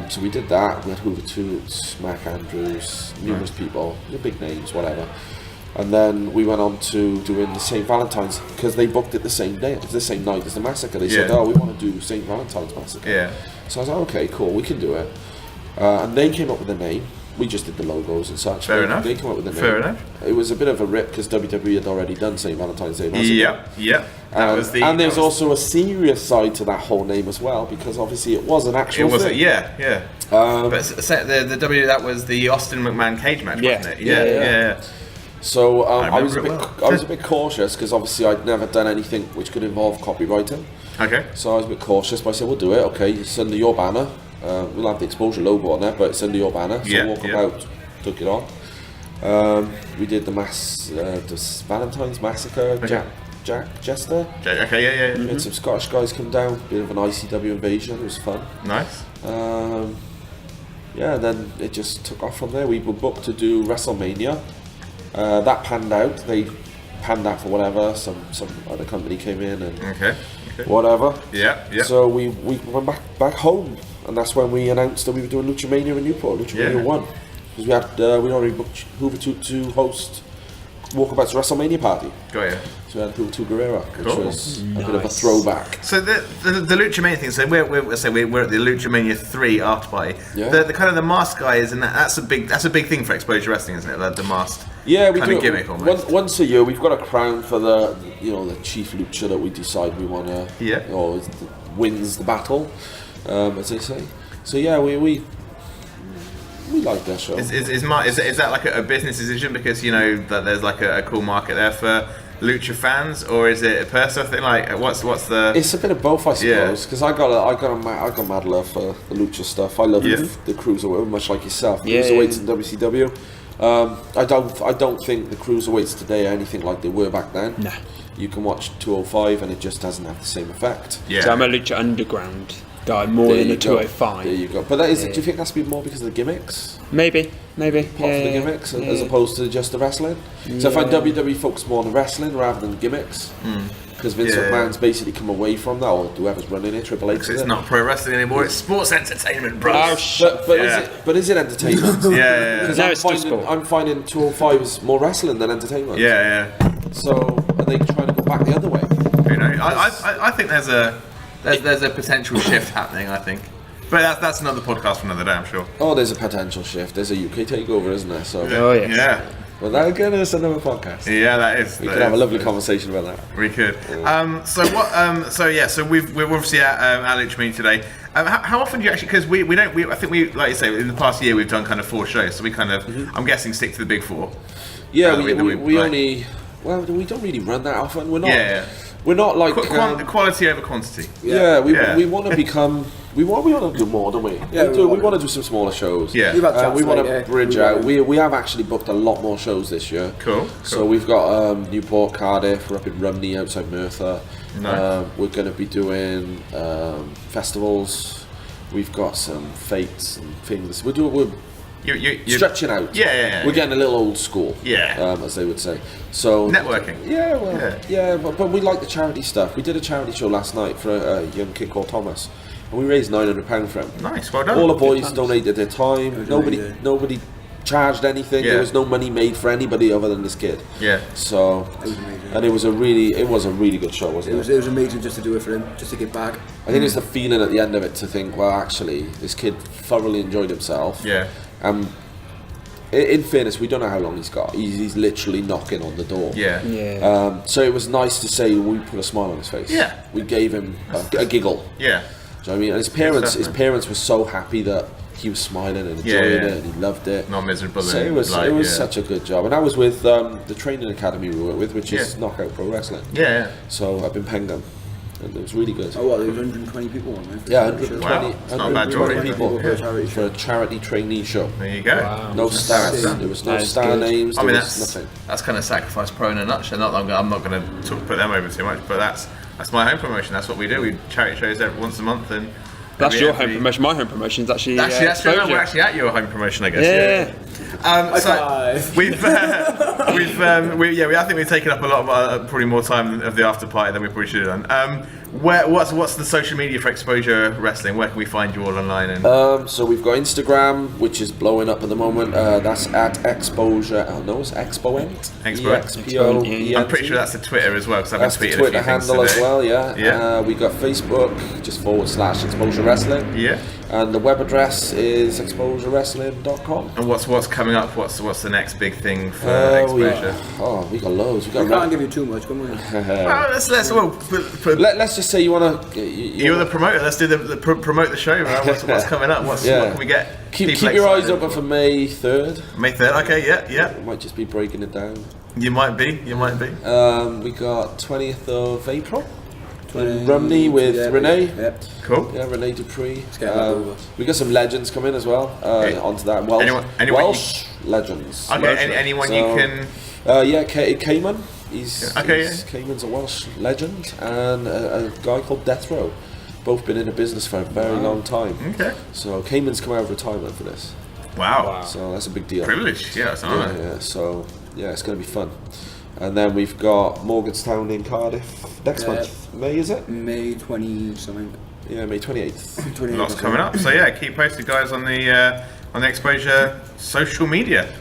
[SPEAKER 5] So we did that. We had Hoover Toots, Mac Andrews, numerous people, the big names, whatever. And then we went on to doing the St. Valentine's because they booked it the same day, the same night as the massacre. They said, "Oh, we want to do St. Valentine's Massacre."
[SPEAKER 3] Yeah.
[SPEAKER 5] So I was like, "Okay, cool, we can do it." And they came up with the name. We just did the logos and such.
[SPEAKER 3] Fair enough.
[SPEAKER 5] They came up with the name.
[SPEAKER 3] Fair enough.
[SPEAKER 5] It was a bit of a rip because WWE had already done St. Valentine's Day Massacre.
[SPEAKER 3] Yep.
[SPEAKER 5] And there's also a serious side to that whole name as well because obviously it was an actual.
[SPEAKER 3] It was
[SPEAKER 5] thing.
[SPEAKER 3] yeah. But the W, that was the Austin McMahon cage match, wasn't it? Yeah.
[SPEAKER 5] So I was
[SPEAKER 3] remember
[SPEAKER 5] a bit cautious because obviously I'd never done anything which could involve copywriting.
[SPEAKER 3] Okay.
[SPEAKER 5] So I was a bit cautious, but I said we'll do it. Okay, it's under your banner. We'll have the Exposure logo on there, but it's under your banner. So Walkabout took it on. We did the Valentine's Massacre.
[SPEAKER 3] Okay.
[SPEAKER 5] Jack Jester.
[SPEAKER 3] Okay, yeah.
[SPEAKER 5] We had some Scottish guys come down. Bit of an ICW invasion. It was fun.
[SPEAKER 3] Nice.
[SPEAKER 5] Then it just took off from there. We were booked to do WrestleMania. That panned out. They panned out for whatever. Some other company came in and
[SPEAKER 3] Okay.
[SPEAKER 5] whatever.
[SPEAKER 3] Yeah.
[SPEAKER 5] So we went back home, and that's when we announced that we were doing LuchaMania in Newport, LuchaMania 1. Because we already booked Hoover to host Walkabout's WrestleMania party.
[SPEAKER 3] Got you.
[SPEAKER 5] So we had Hoover Guerrero, which
[SPEAKER 3] Cool.
[SPEAKER 5] was a bit of a throwback.
[SPEAKER 3] So the LuchaMania thing. So we're at the LuchaMania 3 after party.
[SPEAKER 5] Yeah.
[SPEAKER 3] The kind of the mask guy is, and that's a big thing for Exposure Wrestling, isn't it? The masked.
[SPEAKER 5] Yeah, we
[SPEAKER 3] kind
[SPEAKER 5] do
[SPEAKER 3] of gimmick almost.
[SPEAKER 5] once a year. We've got a crown for the chief lucha that we decide we want to.
[SPEAKER 3] Yeah.
[SPEAKER 5] Or wins the battle, as they say. So yeah, we like that show.
[SPEAKER 3] Is that like a business decision because that there's like a cool market there for lucha fans, or is it a personal thing? Like what's the?
[SPEAKER 5] It's a bit of both, I suppose. Because I got mad love for the lucha stuff. I love the cruiserweight, much like yourself. Cruiserweights in WCW. I don't think the cruiserweights today are anything like they were back then.
[SPEAKER 4] No.
[SPEAKER 5] You can watch 205 and it just doesn't have the same effect.
[SPEAKER 3] Yeah.
[SPEAKER 4] So I'm a Lucha Underground guy more than a 205.
[SPEAKER 5] There you go. But that is, do you think that's been more because of the gimmicks?
[SPEAKER 4] Maybe.
[SPEAKER 5] Part of the gimmicks as opposed to just the wrestling. So I find WWE focus more on the wrestling rather than the gimmicks. Because Vince McMahon's basically come away from that, or whoever's running it, Triple H.
[SPEAKER 3] It's not pro wrestling anymore; it's sports entertainment, bro.
[SPEAKER 5] But is it entertainment?
[SPEAKER 3] Because
[SPEAKER 4] No, it's just sport.
[SPEAKER 5] I'm finding 205 is more wrestling than entertainment.
[SPEAKER 3] Yeah.
[SPEAKER 5] So are they trying to go back the other way?
[SPEAKER 3] You know, I think there's a potential shift happening. I think, but that's another podcast for another day, I'm sure.
[SPEAKER 5] Oh, there's a potential shift. There's a UK takeover, isn't there? So
[SPEAKER 4] Oh yes.
[SPEAKER 3] Yeah.
[SPEAKER 5] well, that again is another podcast.
[SPEAKER 3] Yeah, that is.
[SPEAKER 5] We could have a lovely conversation about that.
[SPEAKER 3] We could. So we're obviously at LuchaMania today. How often do you actually? Because I think we like you say in the past year we've done kind of 4 shows, so we kind of I'm guessing stick to the big 4.
[SPEAKER 5] Yeah, we only we don't really run that often. We're not.
[SPEAKER 3] Yeah.
[SPEAKER 5] We're not like
[SPEAKER 3] quality over quantity.
[SPEAKER 5] We want to become. We want to do more, don't we?
[SPEAKER 2] Yeah,
[SPEAKER 5] we want to do some smaller shows.
[SPEAKER 3] Yeah.
[SPEAKER 5] We want to bridge out. We have actually booked a lot more shows this year.
[SPEAKER 3] Cool.
[SPEAKER 5] So we've got Newport, Cardiff. We're up in Rumney outside Merthyr.
[SPEAKER 3] Nice.
[SPEAKER 5] We're going to be doing festivals. We've got some fates and things. We're
[SPEAKER 3] You're
[SPEAKER 5] stretching out.
[SPEAKER 3] Yeah.
[SPEAKER 5] We're getting a little old school.
[SPEAKER 3] Yeah.
[SPEAKER 5] As they would say. So
[SPEAKER 3] Networking.
[SPEAKER 5] But we like the charity stuff. We did a charity show last night for a young kid called Thomas, and we raised £900 for him.
[SPEAKER 3] Nice, well done.
[SPEAKER 5] All the boys donated their time. Nobody charged anything.
[SPEAKER 3] Yeah.
[SPEAKER 5] There was no money made for anybody other than this kid.
[SPEAKER 3] Yeah.
[SPEAKER 5] So
[SPEAKER 2] It was amazing.
[SPEAKER 5] and it was a really good show, wasn't it?
[SPEAKER 2] It was amazing just to do it for him, just to give back.
[SPEAKER 5] I think it's the feeling at the end of it to think, well, actually, this kid thoroughly enjoyed himself.
[SPEAKER 3] Yeah.
[SPEAKER 5] In fairness, we don't know how long he's got. He's literally knocking on the door.
[SPEAKER 3] Yeah.
[SPEAKER 5] So it was nice to say we put a smile on his face.
[SPEAKER 3] Yeah.
[SPEAKER 5] We gave him a giggle.
[SPEAKER 3] Yeah.
[SPEAKER 5] Do you know what I mean? And his parents were so happy that he was smiling and enjoying it, and he loved it.
[SPEAKER 3] Not miserable.
[SPEAKER 5] So it was such a good job. And I was with the training academy we work with, which is Knockout Pro Wrestling.
[SPEAKER 3] Yeah.
[SPEAKER 5] So I've been paying them, and it was really good.
[SPEAKER 2] Oh, well, there was 120 people on there.
[SPEAKER 5] Yeah, 120,
[SPEAKER 3] Wow. It's not a bad job,
[SPEAKER 5] 120 people
[SPEAKER 2] yeah.
[SPEAKER 5] for a charity trainee show.
[SPEAKER 3] There you go.
[SPEAKER 4] Wow.
[SPEAKER 5] No stars. There was no star names.
[SPEAKER 3] I
[SPEAKER 5] There
[SPEAKER 3] mean,
[SPEAKER 5] was nothing.
[SPEAKER 3] that's kind of Sacrifice Pro in a nutshell. I'm not going to put them over too much, but that's my home promotion. That's what we do. We charity shows once a month, and
[SPEAKER 4] That's your home promotion. My home promotion is actually
[SPEAKER 3] that's true.
[SPEAKER 4] Exposure.
[SPEAKER 3] We're actually at your home promotion, I guess.
[SPEAKER 4] Yeah.
[SPEAKER 3] I think we've taken up a lot of probably more time of the after party than we probably should have done. What's the social media for Exposure Wrestling? Where can we find you all online? And
[SPEAKER 5] So we've got Instagram, which is blowing up at the moment. That's at Exposure. Oh no, it's Expoent.
[SPEAKER 4] Expoent.
[SPEAKER 3] I'm pretty sure that's the Twitter as well, because I've been
[SPEAKER 5] That's the
[SPEAKER 3] tweeting
[SPEAKER 5] Twitter
[SPEAKER 3] a few things
[SPEAKER 5] handle as
[SPEAKER 3] today.
[SPEAKER 5] well. Yeah.
[SPEAKER 3] Yeah.
[SPEAKER 5] We got Facebook, just / Exposure Wrestling.
[SPEAKER 3] Yeah.
[SPEAKER 5] And the web address is exposurewrestling.com.
[SPEAKER 3] And what's coming up? What's the next big thing for Exposure?
[SPEAKER 5] We got loads.
[SPEAKER 2] I can't give you too much, come on.
[SPEAKER 5] Let's just say you want to.
[SPEAKER 3] You're the promoter. Let's do promote the show. Right? What's coming up? What can we get?
[SPEAKER 5] Keep your eyes open for May 3rd.
[SPEAKER 3] May 3rd. Okay. Yeah.
[SPEAKER 5] We might just be breaking it down.
[SPEAKER 3] You might be.
[SPEAKER 5] We got 20th of April. Rumney with Renee.
[SPEAKER 2] Yep.
[SPEAKER 3] Cool.
[SPEAKER 5] Yeah, Renee Dupree.
[SPEAKER 2] Over.
[SPEAKER 5] We got some legends coming as well. Onto that. Welsh legends.
[SPEAKER 3] Okay. Anyone you can.
[SPEAKER 5] Cayman. Cayman's a Welsh legend, and a guy called Death Row. Both been in the business for a very long time.
[SPEAKER 3] Okay.
[SPEAKER 5] So Cayman's come out of retirement for this.
[SPEAKER 3] Wow.
[SPEAKER 5] So that's a big deal.
[SPEAKER 3] Privilege. Yeah, that's an honour.
[SPEAKER 5] Yeah. So it's going to be fun. And then we've got Morganstown in Cardiff next month. May, is it?
[SPEAKER 2] May 20 something.
[SPEAKER 5] Yeah, May 28th.
[SPEAKER 3] Lots coming up. So keep posted, guys, on the Exposure social media.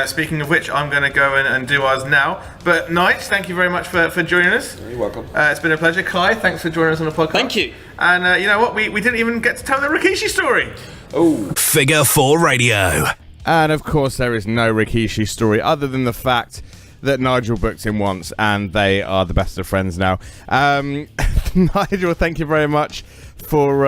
[SPEAKER 3] Speaking of which, I'm going to go and do ours now. But Nige, thank you very much for joining us.
[SPEAKER 5] You're welcome.
[SPEAKER 3] It's been a pleasure. Kai, thanks for joining us on the podcast.
[SPEAKER 4] Thank you.
[SPEAKER 3] And you know what? We didn't even get to tell the Rikishi story.
[SPEAKER 5] Oh.
[SPEAKER 1] Figure 4 Radio.
[SPEAKER 3] And of course, there is no Rikishi story other than the fact that Nigel booked him once, and they are the best of friends now. Nigel, thank you very much for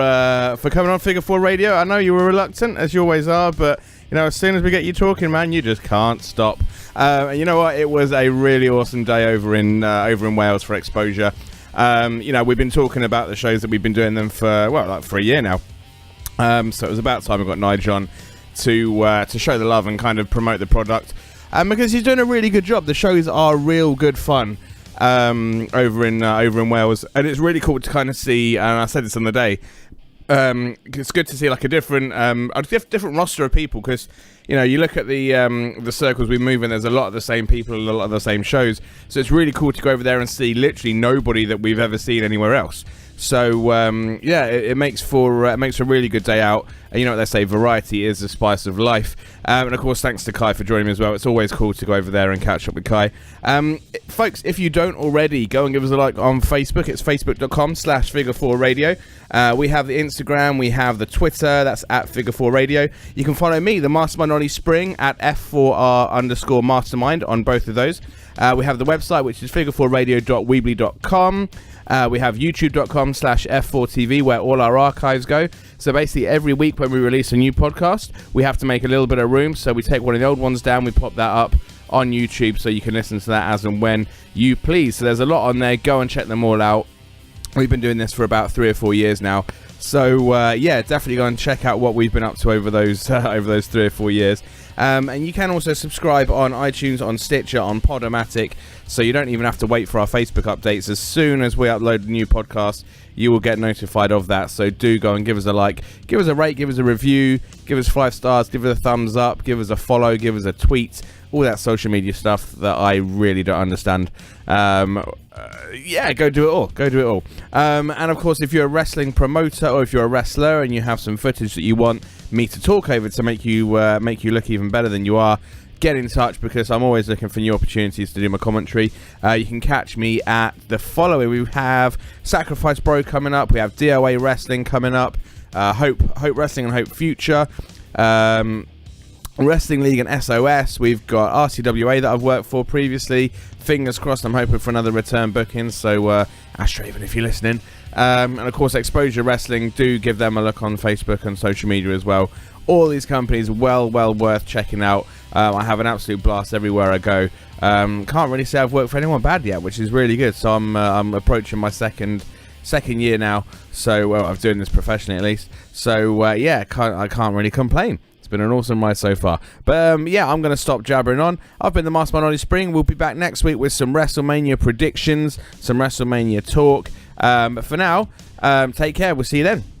[SPEAKER 3] coming on Figure 4 Radio. I know you were reluctant, as you always are, but as soon as we get you talking, man, you just can't stop. And you know what? It was a really awesome day over in Wales for Exposure. We've been talking about the shows that we've been doing them for a year now. So it was about time we got Nigel on to show the love and kind of promote the product, because he's doing a really good job. The shows are real good fun over in Wales, and it's really cool to kind of see. And I said this on the day. It's good to see like a different roster of people, because you look at the circles we move in, there's a lot of the same people, a lot of the same shows, so it's really cool to go over there and see literally nobody that we've ever seen anywhere else. So it makes for a really good day out. And you know what they say, variety is the spice of life. And of course, thanks to Kai for joining me as well. It's always cool to go over there and catch up with Kai. Folks, if you don't already, go and give us a like on Facebook. It's facebook.com/Figure4Radio. We have the Instagram, we have the Twitter, that's at Figure4Radio. You can follow me, the Mastermind Ollie Spring, at F4R_Mastermind on both of those. We have the website, which is figure4radio.weebly.com. We have youtube.com/F4TV, where all our archives go. So basically every week when we release a new podcast, we have to make a little bit of room. So we take one of the old ones down, we pop that up on YouTube so you can listen to that as and when you please. So there's a lot on there. Go and check them all out. We've been doing this for about 3 or 4 years now. So definitely go and check out what we've been up to over those 3 or 4 years. And you can also subscribe on iTunes, on Stitcher, on Podomatic, so you don't even have to wait for our Facebook updates. As soon as we upload a new podcast, you will get notified of that. So do go and give us a like, give us a rate, give us a review, give us 5 stars, give us a thumbs up, give us a follow, give us a tweet, all that social media stuff that I really don't understand. Go do it all. And of course, if you're a wrestling promoter or if you're a wrestler and you have some footage that you want me to talk over to make you look even better than you are, get in touch, because I'm always looking for new opportunities to do my commentary. You can catch me at the following. We have Sacrifice Bro coming up. We have DOA Wrestling coming up. Hope Wrestling and Hope Future. Wrestling League and SOS. We've got RCWA that I've worked for previously. Fingers crossed, I'm hoping for another return booking. So Ashraven, if you're listening. And of course, Exposure Wrestling. Do give them a look on Facebook and social media as well. All these companies well worth checking out. I have an absolute blast everywhere I go. Can't really say I've worked for anyone bad yet, which is really good. So I'm approaching my second year now. So I'm doing this professionally at least. So I can't really complain. It's been an awesome ride so far. But I'm going to stop jabbering on. I've been the Mastermind Ollie Spring. We'll be back next week with some WrestleMania predictions, some WrestleMania talk. But for now, take care. We'll see you then.